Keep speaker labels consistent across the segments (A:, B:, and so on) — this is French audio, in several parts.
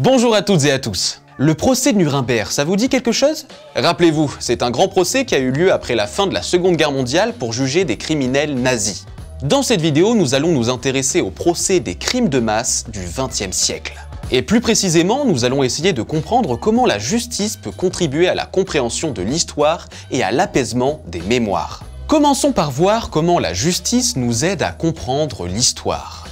A: Bonjour à toutes et à tous. Le procès de Nuremberg, ça vous dit quelque chose? Rappelez-vous, c'est un grand procès qui a eu lieu après la fin de la Seconde Guerre mondiale pour juger des criminels nazis. Dans cette vidéo, nous allons nous intéresser au procès des crimes de masse du XXe siècle. Et plus précisément, nous allons essayer de comprendre comment la justice peut contribuer à la compréhension de l'histoire et à l'apaisement des mémoires. Commençons par voir comment la justice nous aide à comprendre l'histoire.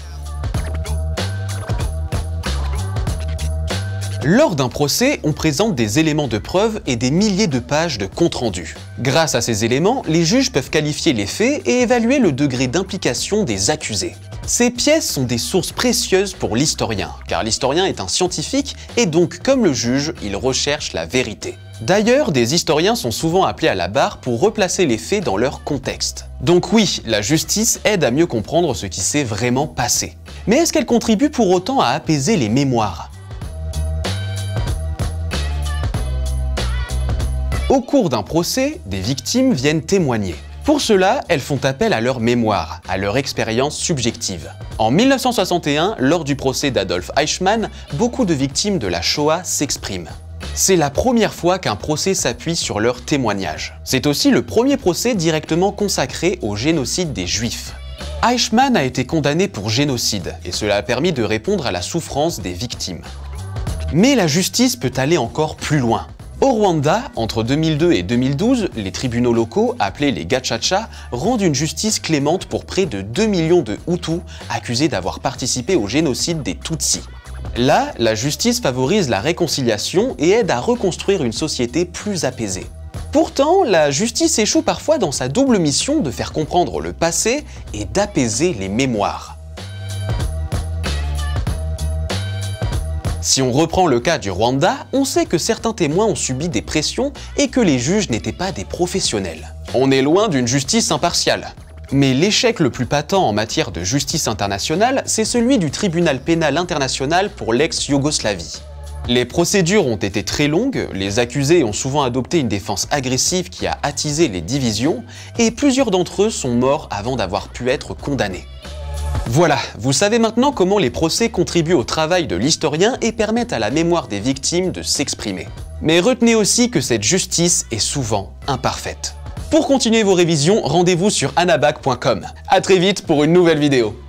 A: Lors d'un procès, on présente des éléments de preuve et des milliers de pages de compte-rendu. Grâce à ces éléments, les juges peuvent qualifier les faits et évaluer le degré d'implication des accusés. Ces pièces sont des sources précieuses pour l'historien, car l'historien est un scientifique et donc, comme le juge, il recherche la vérité. D'ailleurs, des historiens sont souvent appelés à la barre pour replacer les faits dans leur contexte. Donc oui, la justice aide à mieux comprendre ce qui s'est vraiment passé. Mais est-ce qu'elle contribue pour autant à apaiser les mémoires ? Au cours d'un procès, des victimes viennent témoigner. Pour cela, elles font appel à leur mémoire, à leur expérience subjective. En 1961, lors du procès d'Adolf Eichmann, beaucoup de victimes de la Shoah s'expriment. C'est la première fois qu'un procès s'appuie sur leur témoignage. C'est aussi le premier procès directement consacré au génocide des Juifs. Eichmann a été condamné pour génocide, et cela a permis de répondre à la souffrance des victimes. Mais la justice peut aller encore plus loin. Au Rwanda, entre 2002 et 2012, les tribunaux locaux, appelés les Gacaca, rendent une justice clémente pour près de 2 millions de Hutus accusés d'avoir participé au génocide des Tutsis. Là, la justice favorise la réconciliation et aide à reconstruire une société plus apaisée. Pourtant, la justice échoue parfois dans sa double mission de faire comprendre le passé et d'apaiser les mémoires. Si on reprend le cas du Rwanda, on sait que certains témoins ont subi des pressions et que les juges n'étaient pas des professionnels. On est loin d'une justice impartiale. Mais l'échec le plus patent en matière de justice internationale, c'est celui du tribunal pénal international pour l'ex-Yougoslavie. Les procédures ont été très longues, les accusés ont souvent adopté une défense agressive qui a attisé les divisions, et plusieurs d'entre eux sont morts avant d'avoir pu être condamnés. Voilà, vous savez maintenant comment les procès contribuent au travail de l'historien et permettent à la mémoire des victimes de s'exprimer. Mais retenez aussi que cette justice est souvent imparfaite. Pour continuer vos révisions, rendez-vous sur anabac.com. À très vite pour une nouvelle vidéo.